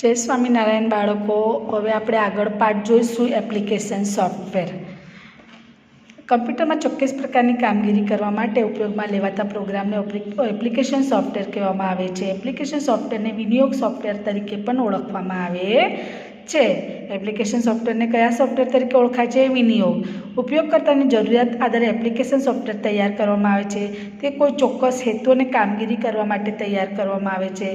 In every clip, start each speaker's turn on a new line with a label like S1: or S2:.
S1: જય સ્વામિનારાયણ બાળકો, હવે આપણે આગળ પાઠ જોઈશું એપ્લિકેશન સોફ્ટવેર. કમ્પ્યુટરમાં ચોક્કસ પ્રકારની કામગીરી કરવા માટે ઉપયોગમાં લેવાતા પ્રોગ્રામને એપ્લિકેશન સોફ્ટવેર કહેવામાં આવે છે. એપ્લિકેશન સોફ્ટવેરને વિનિયોગ સોફ્ટવેર તરીકે પણ ઓળખવામાં આવે છે. એપ્લિકેશન સોફ્ટવેરને કયા સોફ્ટવેર તરીકે ઓળખાય છે? વિનિયોગ. ઉપયોગકર્તાની જરૂરિયાત આધારે એપ્લિકેશન સોફ્ટવેર તૈયાર કરવામાં આવે છે. તે કોઈ ચોક્કસ હેતુ અને કામગીરી કરવા માટે તૈયાર કરવામાં આવે છે.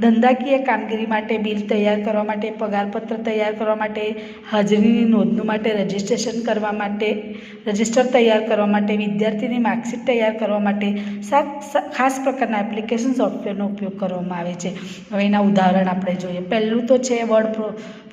S1: ધંધાકીય કામગીરી માટે, બિલ તૈયાર કરવા માટે, પગારપત્ર તૈયાર કરવા માટે, હાજરીની નોંધ માટે, રજિસ્ટર તૈયાર કરવા માટે, વિદ્યાર્થીની માર્કશીટ તૈયાર કરવા માટે ખાસ પ્રકારના એપ્લિકેશન સોફ્ટવેરનો ઉપયોગ કરવામાં આવે છે. હવે એના ઉદાહરણ આપણે જોઈએ. પહેલું તો છે વર્ડ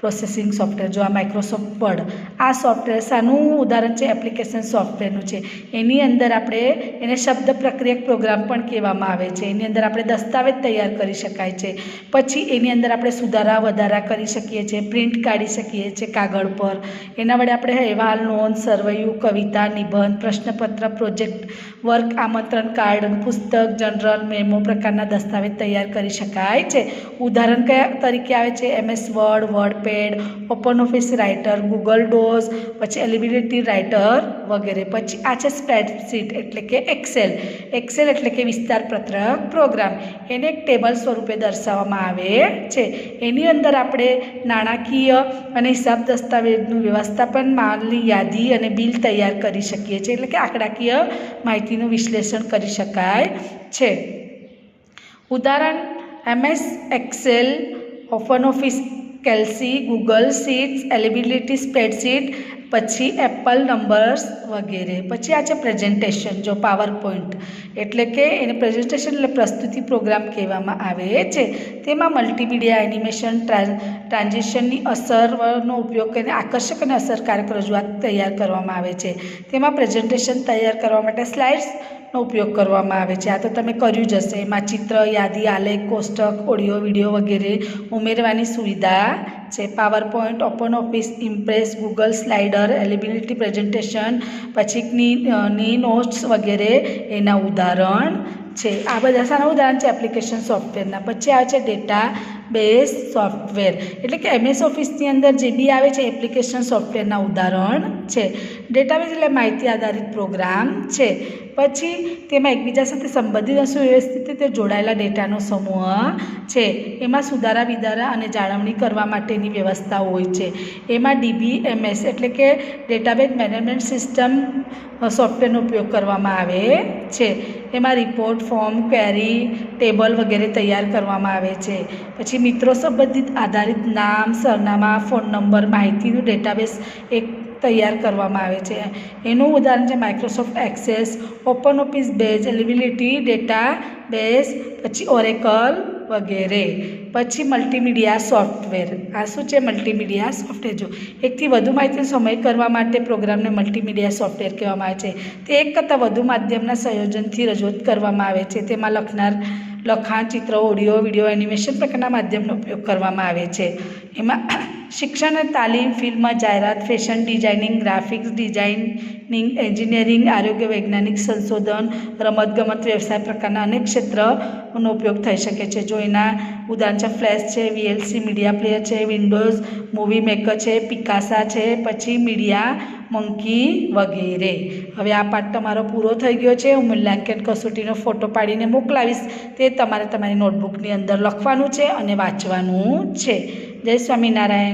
S1: પ્રોસેસિંગ સોફ્ટવેર. જો આ માઇક્રોસોફ્ટ વર્ડ, આ સોફ્ટવેર શાનું ઉદાહરણ છે? એપ્લિકેશન સોફ્ટવેરનું છે. એની અંદર આપણે એને શબ્દ પ્રક્રિયક પ્રોગ્રામ પણ કહેવામાં આવે છે. એની અંદર આપણે દસ્તાવેજ તૈયાર કરી શકાય છે. પછી એની અંદર આપણે સુધારા વધારા કરી શકીએ છીએ, પ્રિન્ટ કાઢી શકીએ છીએ કાગળ પર. એના વડે આપણે અહેવાલ, નોંધ, સરવૈયું, કવિતા, નિબંધ, પ્રશ્નપત્ર, પ્રોજેક્ટ વર્ક, આમંત્રણ કાર્ડ, પુસ્તક, જનરલ, મેમો પ્રકારના દસ્તાવેજ તૈયાર કરી શકાય છે. ઉદાહરણ કયા તરીકે આવે છે? MS word, WordPad, open office writer, Google dose, પછી એલિબિલિટી રાઇટર વગેરે. પછી આ છે સ્પ્રેડશીટ એટલે કે એક્સેલ. એક્સેલ એટલે કે વિસ્તાર પત્રક પ્રોગ્રામ. એને એક ટેબલ સ્વરૂપે દર્શાવવામાં આવે છે. એની અંદર આપણે નાણાકીય અને હિસાબ દસ્તાવેજનું વ્યવસ્થાપન, માલની યાદી અને બિલ તૈયાર કરી શકીએ છીએ. એટલે કે આંકડાકીય માહિતીનું વિશ્લેષણ કરી શકાય છે. ઉદાહરણ MS Excel, Open Office Calc, Google Sheets, એલિબિલિટી સ્પ્રેડશીટ, પછી એપલ નંબર્સ વગેરે. પછી આ છે પ્રેઝન્ટેશન. જો પાવર પોઈન્ટ એટલે કે એને પ્રેઝન્ટેશન એટલે પ્રસ્તુતિ પ્રોગ્રામ કહેવામાં આવે છે. તેમાં મલ્ટીમીડિયા, એનિમેશન, ટ્રાન્ઝિશનની અસરનો ઉપયોગ કરીને આકર્ષક અને અસરકારક રજૂઆત તૈયાર કરવામાં આવે છે. તેમાં પ્રેઝન્ટેશન તૈયાર કરવા માટે સ્લાઇડ્સનો ઉપયોગ કરવામાં આવે છે. આ તો તમે કર્યું જ હશે. એમાં ચિત્ર, યાદી, આલેખ, કોષ્ટક, ઓડિયો, વિડીયો વગેરે ઉમેરવાની સુવિધા છે. PowerPoint, Open Office, Impress, Google slider, એલિબિલિટી પ્રેઝન્ટેશન, પછી ની નોટ્સ વગેરે એના ઉદાહરણ છે. આ બધા શાના ઉદાહરણ છે? એપ્લિકેશન સોફ્ટવેરના. પછી આવે છે ડેટા બેઝ સોફ્ટવેર એટલે કે MS ઓફિસની અંદર જે બી આવે છે એપ્લિકેશન સોફ્ટવેરના ઉદાહરણ છે. ડેટાબેઝ એટલે માહિતી આધારિત પ્રોગ્રામ છે. પછી તેમાં એકબીજા સાથે સંબંધિત અને સુવ્યવસ્થિત રીતે જોડાયેલા ડેટાનો સમૂહ છે. એમાં સુધારા વિધારા અને જાળવણી કરવા માટેની વ્યવસ્થા હોય છે. એમાં DBMS એટલે કે ડેટાબેઝ મેનેજમેન્ટ સિસ્ટમ સોફ્ટવેરનો ઉપયોગ કરવામાં આવે છે. એમાં રિપોર્ટ, ફોર્મ, ક્વેરી, ટેબલ વગેરે તૈયાર કરવામાં આવે છે. પછી મિત્રો સંબંધિત આધારિત નામ, સરનામા, ફોન નંબર માહિતીનું ડેટાબેઝ એક તૈયાર કરવામાં આવે છે. એનું ઉદાહરણ છે Microsoft Access, Open Office Base, એલિબિલિટી ડેટા બેઝ, પછી ઓરેકલ વગેરે. પછી મલ્ટીમીડિયા સોફ્ટવેર. આ શું છે? Multimedia software. જો એકથી વધુ માહિતીનો સમય કરવા માટે પ્રોગ્રામને મલ્ટીમીડિયા સોફ્ટવેર કહેવામાં આવે છે. તે એક કરતાં વધુ માધ્યમના સંયોજનથી રજૂઆત કરવામાં આવે છે. તેમાં લખાણ, ચિત્ર, ઓડિયો, વિડીયો, એનિમેશન પ્રકારના માધ્યમનો ઉપયોગ કરવામાં આવે છે. એમાં શિક્ષણ અને તાલીમ, ફિલ્મ, જાહેરાત, fashion designing, graphics designing, engineering, આરોગ્ય, વૈજ્ઞાનિક સંશોધન, રમતગમત, વ્યવસાય પ્રકારના અનેક ક્ષેત્રનો ઉપયોગ થઈ શકે છે. જો એના ઉદાહરણ છે ફ્લેશ છે, VLC મીડિયા પ્લેયર છે, વિન્ડોઝ મૂવી મેકર છે, પિકાસા છે, પછી મીડિયા મંકી વગેરે. હવે આ પાઠ તમારો પૂરો થઈ ગયો છે. હું મૂલ્યાંકન કસોટીનો ફોટો પાડીને મોકલાવીશ. તે તમારે તમારી નોટબુકની અંદર લખવાનું છે અને વાંચવાનું છે. જય સ્વામિનારાયણ.